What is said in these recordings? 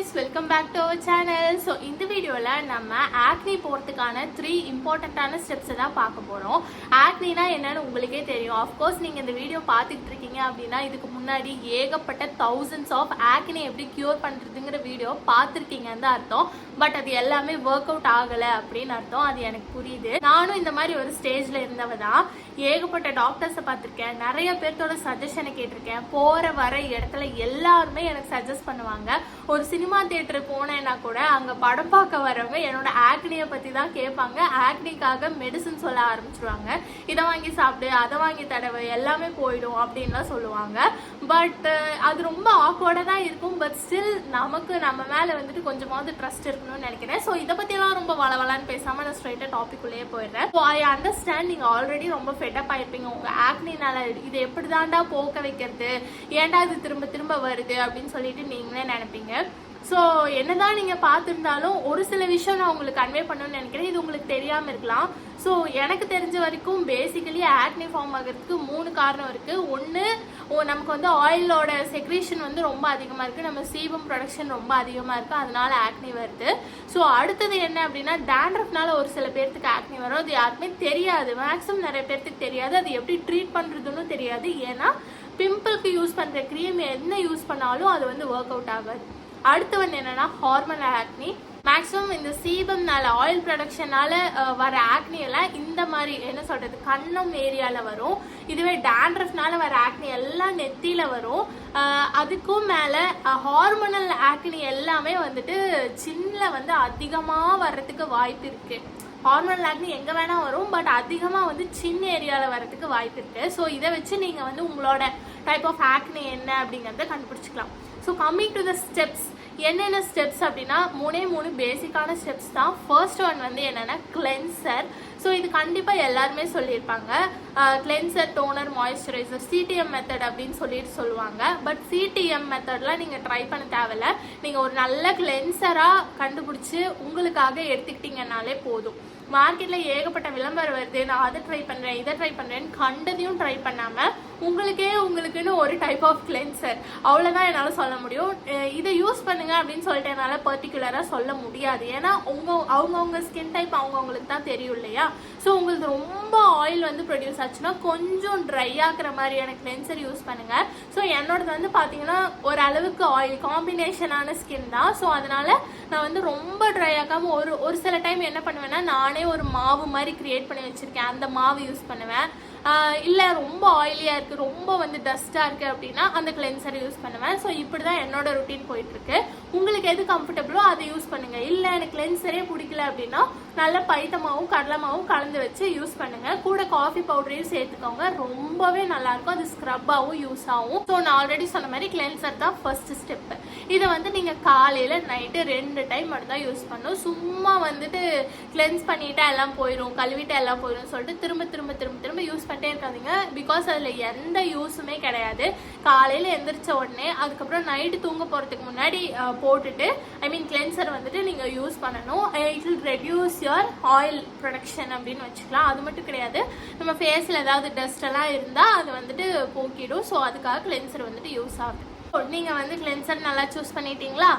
guys, welcome back to our channel. So இந்த வீடியோல நம்ம acne போறதுக்கான 3 இம்பார்ட்டன்ட்டான ஸ்டெப்ஸ் தான் பார்க்க போறோம். acneனா என்னன்னு உங்களுக்கே தெரியும். of course நீங்க இந்த வீடியோ பார்த்துட்டு இருக்கீங்க அப்படினா இதுக்கு முன்னாடி ஏகப்பட்ட thousands of acne எப்படி கியூர் பண்றதுங்கற வீடியோ பார்த்திருக்கீங்கன்னு அர்த்தம். பட் அது எல்லாமே வொர்க் அவுட் ஆகல அப்படினு அர்த்தம். அது எனக்கு புரியுது. நானும் இந்த மாதிரி ஒரு ஸ்டேஜ்ல இருந்தவ தான். ஏகப்பட்ட டாக்டர்ஸை பார்த்திருக்கேன். நிறைய பேர்த்தோட சஜஷனை கேட்டிருக்கேன். போற வர இடத்துல எல்லாருமே எனக்கு சஜஸ்ட் பண்ணுவாங்க. ஒரு சினிமா தியேட்டர் போனேன்னா கூட அங்க படம் பார்க்க வரவங்க என்னோட ஆக்னியை பத்தி தான் கேட்பாங்க. ஆக்னிக்காக மெடிசன் சொல்ல ஆரம்பிச்சிருவாங்க. இதை வாங்கி சாப்பிடு, அதை வாங்கி தடவை, எல்லாமே போயிடும் அப்படின்லாம் சொல்லுவாங்க. பட் அது ரொம்ப ஆக்வர்டா தான் இருக்கும். பட் ஸ்டில் நமக்கு நம்ம மேல வந்துட்டு கொஞ்சமாவது ட்ரஸ்ட் இருக்கணும்னு நினைக்கிறேன். ஸோ இதை பத்திலாம் ரொம்ப வளவலான்னு பேசாம நான் ஸ்ட்ரைட்டா டாபிக் உள்ளே போயிடுறேன். ஸோ ஐ அண்டர்ஸ்டாண்ட் நீங்க ஆல்ரெடி ரொம்ப ஃபெட்டப் ஆயிருப்பீங்க. உங்க ஆக்னினால இது எப்படிதான்டா போக்க வைக்கிறது, ஏன்டா இது திரும்ப திரும்ப வருது அப்படின்னு சொல்லிட்டு நீங்களே நினைப்பீங்க. ஸோ என்னதான் நீங்க பார்த்துருந்தாலும் ஒரு சில விஷயம் நான் உங்களுக்கு கன்வே பண்ணணும்னு நினைக்கிறேன். இது உங்களுக்கு தெரியாம இருக்கலாம். ஸோ எனக்கு தெரிஞ்ச வரைக்கும் பேசிக்கலி ஆக்னி ஃபார்ம் ஆகிறதுக்கு 3 காரணம் இருக்கு. ஒன்று, நமக்கு வந்து ஆயிலோட செக்ரேஷன் வந்து ரொம்ப அதிகமாக இருக்குது. நம்ம சீபம் ப்ரொடக்ஷன் ரொம்ப அதிகமாக இருக்குது, அதனால ஆக்னி வருது. ஸோ அடுத்தது என்ன அப்படின்னா டேண்ட்ரஃப்னால ஒரு சில பேர்த்துக்கு ஆக்னி வரும். அது யாருக்குமே தெரியாது. மேக்ஸிமம் நிறைய பேர்த்துக்கு தெரியாது. அது எப்படி ட்ரீட் பண்ணுறதுன்னு தெரியாது. ஏன்னா பிம்பிளுக்கு யூஸ் பண்ணுற க்ரீம் என்ன யூஸ் பண்ணாலும் அது வந்து ஒர்க் அவுட் ஆகாது. அடுத்து வந்து என்னன்னா ஹார்மோனல் ஆக்னி. மேக்ஸிமம் இந்த சீபம்னால ஆயில் ப்ரொடக்ஷனால வர ஆக்னி எல்லாம் இந்த மாதிரி என்ன சொல்றது கண்ணம் ஏரியால வரும். இதுவே டேண்ட்ரஃப்னால வர ஆக்னி எல்லாம் நெத்தியில வரும். அதுக்கும் மேல ஹார்மோனல் ஆக்னி எல்லாமே வந்துட்டு சின்ன வந்து அதிகமா வர்றதுக்கு வாய்ப்பு இருக்கு. ஹார்மோனல் ஆக்னி எங்க வேணா வரும். பட் அதிகமா வந்து சின்ன ஏரியால வரதுக்கு வாய்ப்பு இருக்கு. ஸோ இதை வச்சு நீங்க வந்து உங்களோட டைப் ஆஃப் ஆக்னி என்ன அப்படிங்கறத கண்டுபிடிச்சிக்கலாம். So coming to the steps, என்னென்ன ஸ்டெப்ஸ் அப்படின்னா 3 பேசிக்கான ஸ்டெப்ஸ் தான். ஃபர்ஸ்ட் ஒன் வந்து என்னன்னா கிளென்சர். ஸோ இது கண்டிப்பாக எல்லாருமே சொல்லியிருப்பாங்க. Cleanser, toner, moisturiser, CTM method அப்படின்னு சொல்லிட்டு சொல்லுவாங்க. பட் சிடிஎம் மெத்தட்லாம் நீங்கள் ட்ரை பண்ண தேவையில்ல. நீங்கள் ஒரு நல்ல கிளென்சராக கண்டுபிடிச்சி உங்களுக்காக எடுத்துக்கிட்டீங்கன்னாலே போதும். மார்க்கெட்டில் ஏகப்பட்ட விளம்பரம் வருது, நான் அதை ட்ரை பண்ணுறேன், இதை ட்ரை பண்ணுறேன்னு கண்டதையும் ட்ரை பண்ணாமல் உங்களுக்குன்னு ஒரு டைப் ஆஃப் கிளென்சர் அவ்வளோதான் என்னால் சொல்ல முடியும். இதை யூஸ் பண்ணுங்க அப்படின்னு சொல்லிட்டு என்னால் பர்டிகுலராக சொல்ல முடியாது. ஏன்னா அவங்கவுங்க ஸ்கின் டைப் அவங்கவுங்களுக்கு தான் தெரியும் இல்லையா. ஸோ உங்களுக்கு ரொம்ப ஆயில் வந்து ப்ரொடியூஸ் ஆச்சுன்னா கொஞ்சம் ட்ரை ஆக்குற மாதிரியான கிளென்சர் யூஸ் பண்ணுங்க. ஸோ என்னோடது வந்து பார்த்தீங்கன்னா ஓரளவுக்கு ஆயில் காம்பினேஷனான ஸ்கின் தான். ஸோ அதனால நான் வந்து ரொம்ப ட்ரை ஆக்காம ஒரு சில டைம் என்ன பண்ணுவேன்னா நானே ஒரு மாவு மாதிரி கிரியேட் பண்ணி வச்சிருக்கேன். அந்த மாவு யூஸ் பண்ணுவேன். இல்லை ரொம்ப ஆயிலியாக இருக்குது, ரொம்ப வந்து டஸ்ட்டாக இருக்குது அப்படின்னா அந்த கிளென்சரை யூஸ் பண்ணுவேன். ஸோ இப்படி தான் என்னோட ரொட்டீன் போயிட்டுருக்கு. உங்களுக்கு எது கம்ஃபர்டபுளோ அதை யூஸ் பண்ணுங்கள். இல்லை எனக்கு கிளென்சரே பிடிக்கல அப்படின்னா நல்ல பைத்தமாவும் கடலமாவும் கலந்து வச்சு யூஸ் பண்ணுங்கள். கூட காஃபி பவுடரையும் சேர்த்துக்கோங்க. ரொம்பவே நல்லாயிருக்கும். அது ஸ்க்ரப்பாகவும் யூஸ் ஆகும். ஸோ நான் ஆல்ரெடி சொன்ன மாதிரி கிளென்சர் தான் ஃபர்ஸ்ட் ஸ்டெப்பு. இதை வந்து நீங்கள் காலையில் நைட்டு 2 டைம் மட்டும் தான் யூஸ் பண்ணணும். சும்மா வந்துட்டு கிளென்ஸ் பண்ணிட்டா எல்லாம் போயிடும், கழுவிட்டா எல்லாம் போயிடும் சொல்லிட்டு திரும்ப திரும்ப திரும்ப திரும்ப யூஸ் பண்ணிட்டே இருக்காதீங்க. பிகாஸ் அதில் எந்த யூஸுமே கிடையாது. காலையில் எந்திரிச்ச உடனே அதுக்கப்புறம் நைட்டு தூங்க போகிறதுக்கு முன்னாடி போட்டுட்டு கிளென்சர் வந்துட்டு நீங்கள் யூஸ் பண்ணணும். It will reduce your oil production அப்படின்னு வச்சுக்கலாம். அது மட்டும் கிடையாது, நம்ம ஃபேஸில் ஏதாவது டஸ்ட் எல்லாம் இருந்தால் அது வந்துட்டு போக்கிடும். ஸோ அதுக்காக கிளென்சர் வந்துட்டு யூஸ் ஆகுது. நீங்கள் வந்து கிளென்சர் நல்லா சூஸ் பண்ணிட்டீங்களா?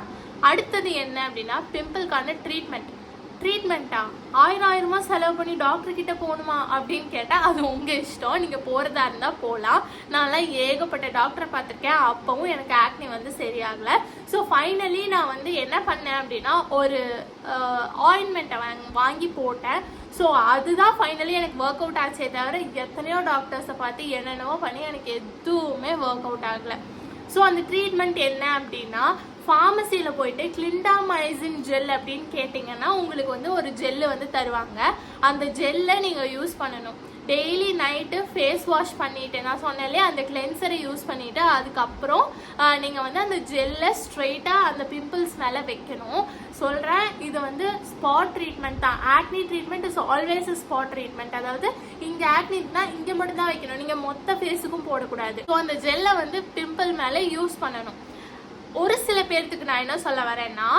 அடுத்தது என்ன அப்படின்னா பிம்பிள்கான ட்ரீட்மெண்ட்டா 1000 செலவு பண்ணி டாக்டர் கிட்ட போகணுமா அப்படின்னு கேட்டால் அது உங்கள் இஷ்டம். நீங்கள் போகிறதா இருந்தால் போகலாம். நான்லாம் ஏகப்பட்ட டாக்டரை பார்த்துருக்கேன். அப்பவும் எனக்கு ஆக்னி வந்து சரியாகலை. ஸோ ஃபைனலி நான் வந்து என்ன பண்ணேன் அப்படின்னா ஒரு ஆயின்மெண்ட்டை வாங்கி போட்டேன். ஸோ அதுதான் ஃபைனலி எனக்கு ஒர்க் அவுட் ஆச்சே தவிர எத்தனையோ டாக்டர்ஸை பார்த்து என்னென்னவோ பண்ணி எனக்கு எதுவுமே ஒர்க் அவுட் ஆகலை. ஸோ அந்த ட்ரீட்மெண்ட் என்ன அப்படின்னா ஃபார்மசியில் போயிட்டு கிளிண்டாமைசின் ஜெல் அப்படின்னு கேட்டிங்கன்னா உங்களுக்கு வந்து ஒரு ஜெல்லு வந்து தருவாங்க. அந்த ஜெல்லை நீங்கள் யூஸ் பண்ணணும். டெய்லி நைட்டு ஃபேஸ் வாஷ் பண்ணிவிட்டு நான் சொன்னாலே அந்த கிளென்சரை யூஸ் பண்ணிவிட்டு அதுக்கப்புறம் நீங்கள் வந்து அந்த ஜெல்லை ஸ்ட்ரெயிட்டாக அந்த பிம்பிள்ஸ் மேலே வைக்கணும். சொல்கிறேன், இது வந்து ஸ்பாட் ட்ரீட்மெண்ட் தான். Acne treatment is always spot treatment. அதாவது இங்கே ஆக்னினா இங்கே மட்டும் தான் வைக்கணும், நீங்கள் மொத்த ஃபேஸுக்கும் போடக்கூடாது. ஸோ அந்த ஜெல்லை வந்து பிம்பிள் மேலே யூஸ் பண்ணணும். ஒரு சில பேர்த்துக்கு நான் என்ன சொல்ல வரேன்னா,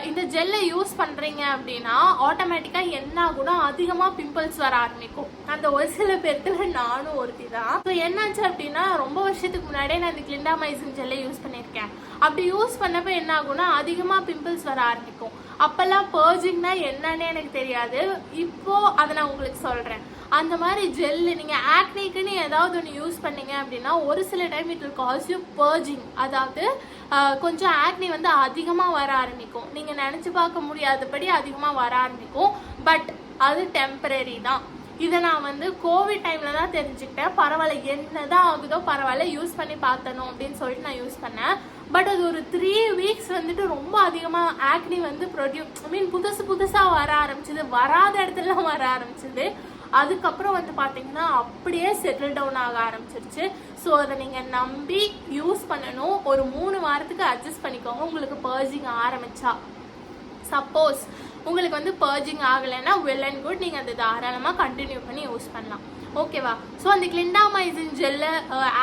இந்த ஜெல்லை யூஸ் பண்ணுறீங்க அப்படின்னா ஆட்டோமேட்டிக்காக என்ன ஆகும்னா அதிகமாக பிம்பிள்ஸ் வர ஆரம்பிக்கும். அந்த ஒரு சில பேர்த்துல நானும் ஒருத்தி தான். ஸோ என்னாச்சு அப்படின்னா, ரொம்ப வருஷத்துக்கு முன்னாடியே நான் இந்த கிளிண்டாமைசின் ஜெல்லை யூஸ் பண்ணியிருக்கேன். அப்படி யூஸ் பண்ணப்போ என்ன ஆகும்னா அதிகமாக பிம்பிள்ஸ் வர ஆரம்பிக்கும். அப்போல்லாம் பர்ஜிங்னா என்னன்னு எனக்கு தெரியாது. இப்போ அதை நான் உங்களுக்கு சொல்கிறேன். அந்த மாதிரி ஜெல்லு நீங்கள் ஆக்னிக்குன்னு ஏதாவது ஒன்று யூஸ் பண்ணீங்க அப்படின்னா ஒரு சில time it will cause you purging. அதாவது கொஞ்சம் ஆக்னி வந்து அதிகமாக வர ஆரம்பிக்கும். நீங்கள் நினச்சி பார்க்க முடியாதபடி அதிகமாக வர ஆரம்பிக்கும். பட் அது டெம்பரரி தான். இதை நான் வந்து கோவிட் டைமில் தான் தெரிஞ்சுக்கிட்டேன். பரவாயில்ல, என்னதான் ஆகுதோ பரவாயில்ல, யூஸ் பண்ணி பார்த்தணும் அப்படின்னு சொல்லிட்டு நான் யூஸ் பண்ணேன். பட் அது ஒரு 3 வீக்ஸ் வந்துட்டு ரொம்ப அதிகமாக ஆக்னி வந்து புதுசாக வர ஆரம்பிச்சிது. வராத இடத்துலலாம் வர ஆரம்பிச்சிது. அதுக்கப்புறம் வந்து பார்த்தீங்கன்னா அப்படியே செட்டில் டவுன் ஆக ஆரம்பிச்சிருச்சு. ஸோ அதை நீங்கள் நம்பி யூஸ் பண்ணணும். ஒரு 3 வாரத்துக்கு அட்ஜஸ்ட் பண்ணிக்கோங்க. உங்களுக்கு பர்ஜிங் ஆரம்பிச்சா, சப்போஸ் உங்களுக்கு வந்து பர்ஜிங் ஆகலைன்னா வெல் அண்ட் குட், நீங்கள் அதை தாராளமாக கண்டினியூ பண்ணி யூஸ் பண்ணலாம். ஓகேவா? ஸோ அந்த கிளிண்டாமைசின் ஜெல்லை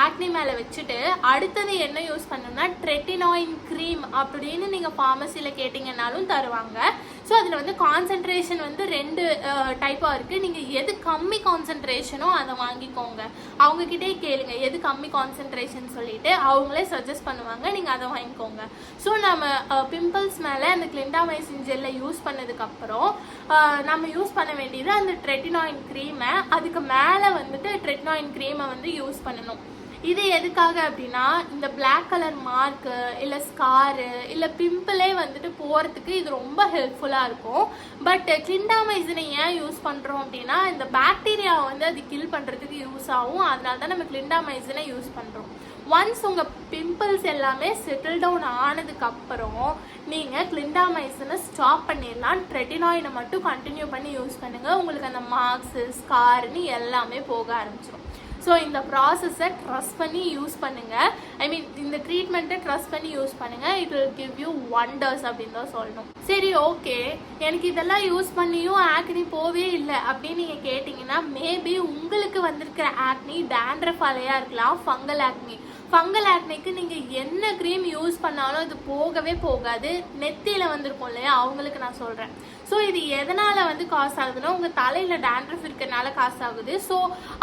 ஆக்னி மேலே வச்சுட்டு அடுத்தது என்ன யூஸ் பண்ணணும்னா ட்ரெட்டினாயின் க்ரீம் அப்படின்னு நீங்கள் ஃபார்மசியில் கேட்டிங்கன்னாலும் தருவாங்க. ஸோ அதில் வந்து கான்சன்ட்ரேஷன் வந்து 2 டைப்பாக இருக்குது. நீங்கள் எது கம்மி கான்சன்ட்ரேஷனோ அதை வாங்கிக்கோங்க. அவங்கக்கிட்டே கேளுங்க எது கம்மி கான்சன்ட்ரேஷன் சொல்லிட்டு அவங்களே சஜஸ்ட் பண்ணுவாங்க. நீங்கள் அதை வாங்கிக்கோங்க. ஸோ நம்ம பிம்பிள்ஸ் மேலே அந்த கிளிண்டாமைசின் ஜெல்லை யூஸ் பண்ணதுக்கப்புறம் நம்ம யூஸ் பண்ண வேண்டியது அந்த ட்ரெட்டினாயின் க்ரீமை. அதுக்கு மேலே வந்துட்டு ட்ரெட்டினாயின் க்ரீமை வந்து யூஸ் பண்ணணும். இது எதுக்காக அப்படின்னா, இந்த பிளாக் கலர் மார்க்கு இல்லை ஸ்காரு இல்லை பிம்பிளே வந்துட்டு போகிறதுக்கு இது ரொம்ப ஹெல்ப்ஃபுல்லாக இருக்கும். பட் கிளிண்டாமைசினை ஏன் யூஸ் பண்ணுறோம் அப்படின்னா, இந்த பாக்டீரியாவை வந்து அது கில் பண்ணுறதுக்கு யூஸ் ஆகும். அதனால தான் நம்ம கிளிண்டாமைசினை யூஸ் பண்ணுறோம். ஒன்ஸ் உங்கள் பிம்பிள்ஸ் எல்லாமே செட்டில் டவுன் ஆனதுக்கப்புறம் நீங்கள் கிளிண்டாமைசினை ஸ்டாப் பண்ணிடலாம். ட்ரெட்டினாயினை மட்டும் கண்டினியூ பண்ணி யூஸ் பண்ணுங்கள். உங்களுக்கு அந்த மார்க்ஸு ஸ்கார்னு எல்லாமே போக ஆரம்பிச்சிடும். ஸோ இந்த ப்ராசஸை ட்ரஸ்ட் பண்ணி யூஸ் பண்ணுங்கள். இந்த ட்ரீட்மெண்ட்டை ட்ரஸ்ட் பண்ணி யூஸ் பண்ணுங்கள். It will give you wonders அப்படின்னு தான் சொல்லணும். சரி, ஓகே, எனக்கு இதெல்லாம் யூஸ் பண்ணியும் ஆக்னி போவே இல்லை அப்படின்னு நீங்கள் கேட்டிங்கன்னா, மேபி உங்களுக்கு வந்திருக்கிற ஆக்னி டேண்ட்ரஃபாலையாக இருக்கலாம். ஃபங்கல் ஆக்னிக்கு நீங்கள் என்ன க்ரீம் யூஸ் பண்ணாலும் அது போகவே போகாது. நெத்தியில் வந்திருக்கும் இல்லையா, அவங்களுக்கு நான் சொல்கிறேன். ஸோ இது எதனால் வந்து காசு ஆகுதுன்னா, உங்கள் தலையில் டேண்ட்ரஃப் இருக்கிறனால காசு ஆகுது. ஸோ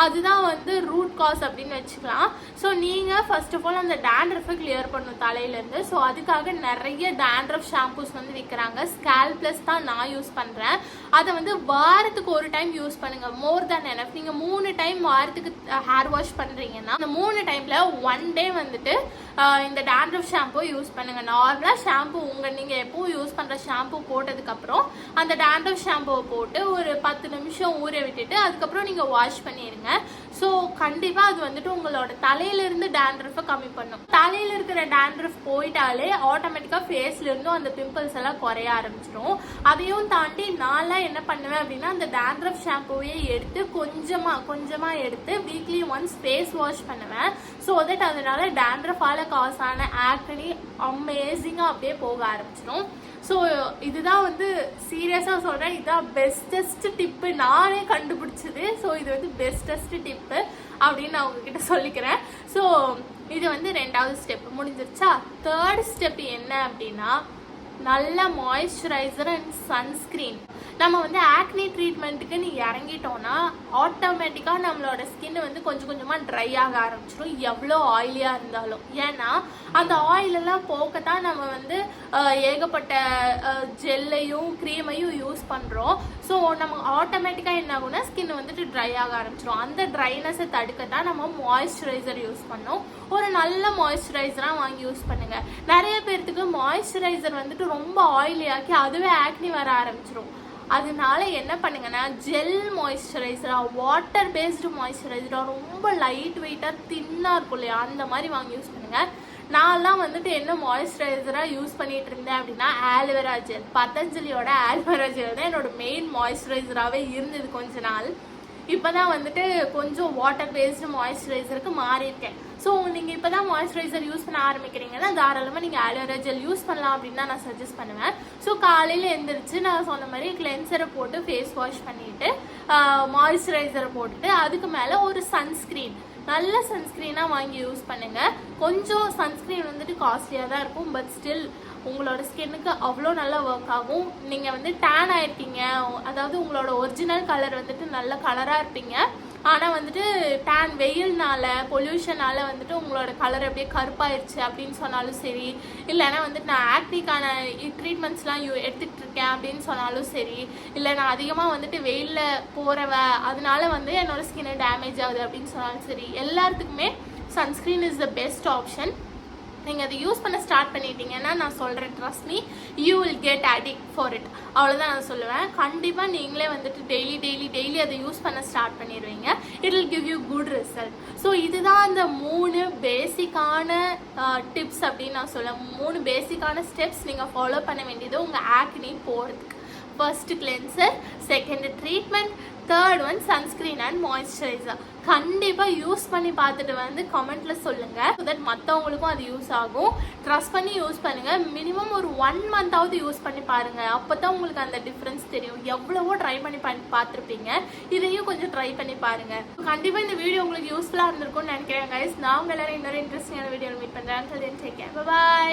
அதுதான் வந்து ரூட் காஸ் அப்படின்னு வச்சுக்கலாம். ஸோ நீங்கள் ஃபர்ஸ்ட் ஆஃப் ஆல் அந்த டேண்ட்ரஃபை கிளியர் பண்ணணும் தலையிலேருந்து. ஸோ அதுக்காக நிறைய டேண்ட்ரஃப் ஷாம்பூஸ் வந்து விற்கிறாங்க. ஸ்கேல் ப்ளஸ் தான் நான் யூஸ் பண்ணுறேன். அதை வந்து வாரத்துக்கு ஒரு டைம் யூஸ் பண்ணுங்கள். மோர் தேன் எனஃப். நீங்கள் 3 டைம் வாரத்துக்கு ஹேர் வாஷ் பண்ணுறீங்கன்னா அந்த 3 டைமில் 1 டே வந்துட்டு இந்த டேண்ட்ரஃப் ஷாம்பூ யூஸ் பண்ணுங்கள். நார்மலாக ஷாம்பூ நீங்கள் எப்பவும் யூஸ் பண்ணுற ஷாம்பூ போட்டதுக்கப்புறம் அந்த டேண்ட்ரஃப் ஷாம்புவை போட்டு ஒரு 10 நிமிஷம் ஊற விட்டுட்டு அதுக்கப்புறம் நீங்கள் வாஷ் பண்ணிடுங்க. ஸோ கண்டிப்பாக அது வந்துட்டு உங்களோட தலையிலிருந்து டேண்ட்ரஃபை கம்மி பண்ணும். தலையில் இருக்கிற டேண்ட்ரஃப் போயிட்டாலே ஆட்டோமேட்டிக்காக ஃபேஸ்லேருந்தும் அந்த பிம்பிள்ஸ் எல்லாம் குறைய ஆரம்பிச்சிடும். அதையும் தாண்டி நான்லாம் என்ன பண்ணுவேன் அப்படின்னா, அந்த டேண்ட்ரஃப் ஷாம்புவே எடுத்து கொஞ்சமாக எடுத்து வீக்லி ஒன்ஸ் ஃபேஸ் வாஷ் பண்ணுவேன். ஸோ தட் அதனால டேண்ட்ரஃபால் காஸ் ஆன ஆக்னி அமேசிங்காக அப்படியே போக ஆரம்பிச்சிடும். ஸோ இதுதான் வந்து சீரியஸாக சொல்கிறேன், இதுதான் பெஸ்டஸ்ட் டிப்பு நானே கண்டுபிடிச்சது. ஸோ இது வந்து பெஸ்டஸ்ட் டிப்பு அப்படின்னு நான் உங்ககிட்ட சொல்லிக்கிறேன். ஸோ இது வந்து 2வது ஸ்டெப் முடிஞ்சிருச்சா. 3rd ஸ்டெப் என்ன அப்படின்னா, நல்ல மாய்ஸ்சரைசர் அண்ட் சன்ஸ்க்ரீன். நம்ம வந்து ஆக்னி ட்ரீட்மெண்ட்டுக்கு நீ இறங்கிட்டோன்னா ஆட்டோமேட்டிக்காக நம்மளோட ஸ்கின் வந்து கொஞ்சம் கொஞ்சமாக ட்ரை ஆக ஆரம்பிச்சிடும், எவ்வளோ ஆயிலியாக இருந்தாலும். ஏன்னா அந்த ஆயிலெல்லாம் போக்கத்தான் நம்ம வந்து ஏகப்பட்ட ஜெல்லையும் க்ரீமையும் யூஸ் பண்ணுறோம். ஸோ நம்ம ஆட்டோமேட்டிக்காக என்ன ஆகும்னா ஸ்கின் வந்துட்டு ட்ரை ஆக ஆரம்பிச்சிடும். அந்த ட்ரைனஸை தடுக்கத்தான் நம்ம மாய்ஸ்சரைசர் யூஸ் பண்ணோம். ஒரு நல்ல மாய்ஸ்சரைசராக வாங்கி யூஸ் பண்ணுங்கள். நிறைய பேர்த்துக்கு மாய்ஸ்சரைசர் வந்துட்டு ரொம்ப ஆயிலியாக்கி அதுவே ஆக்னி வர ஆரம்பிச்சிடும். அதனால என்ன பண்ணுங்கன்னா, ஜெல் மாய்ஸ்சரைசரா, வாட்டர் பேஸ்டு மாய்ஸ்சரைசரா, ரொம்ப லைட் வெயிட்டாக தின்னாக இருக்கும் இல்லையா, அந்த மாதிரி வாங்கி யூஸ் பண்ணுங்கள். நான்லாம் வந்துட்டு என்ன மாய்ஸ்சரைசராக யூஸ் பண்ணிட்டு இருந்தேன் அப்படின்னா, ஆலோவேரா ஜெல், பதஞ்சலியோட ஆலோவேரா ஜெல் தான் என்னோட மெயின் மாய்ஸ்சரைசராகவே இருந்தது கொஞ்ச நாள். இப்போ தான் வந்துட்டு கொஞ்சம் வாட்டர் பேஸ்டு மாய்ஸ்சரைசருக்கு மாறியிருக்கேன். ஸோ நீங்கள் இப்போ தான் மாய்ஸ்சரைசர் யூஸ் பண்ண ஆரம்பிக்கிறீங்கன்னா தாராளமாக நீங்கள் ஆலோவேரா ஜெல் யூஸ் பண்ணலாம் அப்படின்னு தான் நான் சஜஸ்ட் பண்ணுவேன். ஸோ காலையில் எழுந்திரிச்சு நான் சொன்ன மாதிரி கிளென்சரை போட்டு ஃபேஸ் வாஷ் பண்ணிவிட்டு மாய்ஸ்சரைசரை போட்டுட்டு அதுக்கு மேலே ஒரு சன்ஸ்க்ரீன் நல்ல சன்ஸ்க்ரீனாக வாங்கி யூஸ் பண்ணுங்கள். கொஞ்சம் சன்ஸ்க்ரீன் வந்துட்டு காஸ்ட்லியாக தான் இருக்கும், பட் ஸ்டில் உங்களோட ஸ்கின்னுக்கு அவ்வளோ நல்லா ஒர்க் ஆகும். நீங்கள் வந்து டேன் ஆயிருக்கீங்க, அதாவது உங்களோட ஒரிஜினல் கலர் வந்துட்டு நல்ல கலராக இருப்பீங்க, ஆனால் வந்துட்டு டேன் வெயில்னால பொல்யூஷனால வந்துட்டு உங்களோட கலர் அப்படியே கருப்பாயிருச்சு அப்படின்னு சொன்னாலும் சரி, இல்லைன்னா வந்துட்டு நான் ஆக்னிக்கான ட்ரீட்மெண்ட்ஸ்லாம் எடுத்துக்கிட்டு இருக்கேன் அப்படின்னு சொன்னாலும் சரி, இல்லை நான் அதிகமாக வந்துட்டு வெயிலில் போகிறவ அதனால வந்து என்னோட ஸ்கின்னு டேமேஜ் ஆகுது அப்படின்னு சொன்னாலும் சரி, எல்லாத்துக்குமே sunscreen is the best option. நீங்கள் அதை யூஸ் பண்ண ஸ்டார்ட் பண்ணிட்டீங்கன்னா நான் சொல்கிறேன், trust me, you will get addict for it. அவ்வளோதான் நான் சொல்லுவேன். கண்டிப்பாக நீங்களே வந்துட்டு டெய்லி அதை யூஸ் பண்ண ஸ்டார்ட் பண்ணிடுவீங்க. It will give you good result. So இதுதான் அந்த 3 பேசிக்கான டிப்ஸ் அப்படின்னு நான் சொல்லுவேன். 3 பேசிக்கான ஸ்டெப்ஸ் நீங்கள் ஃபாலோ பண்ண வேண்டியது உங்கள் ஆக்னி போகிறதுக்கு. First cleanser, second treatment, third one sunscreen and moisturiser. கண்டிப்பாக யூஸ் பண்ணி பார்த்துட்டு வந்து கமெண்ட்டில் சொல்லுங்கள், ஸோ தட் மற்றவங்களுக்கும் அது யூஸ் ஆகும். ட்ரஸ்ட் பண்ணி யூஸ் பண்ணுங்கள். மினிமம் ஒரு 1 மந்தாவது யூஸ் பண்ணி பாருங்கள். அப்போ தான் உங்களுக்கு அந்த டிஃப்ரென்ஸ் தெரியும். எவ்வளவோ ட்ரை பண்ணி பார்த்துருப்பீங்க, இதையும் கொஞ்சம் ட்ரை பண்ணி பாருங்கள். கண்டிப்பாக இந்த வீடியோ உங்களுக்கு யூஸ்ஃபுல்லாக இருந்திருக்கும்னு நினைக்கிறேன் கைஸ். நான் உங்கள் எல்லாரும் இன்னொரு இன்ட்ரெஸ்டிங்கான வீடியோவில் மீட் பண்ணுறேன். Until then, take care. Bye bye.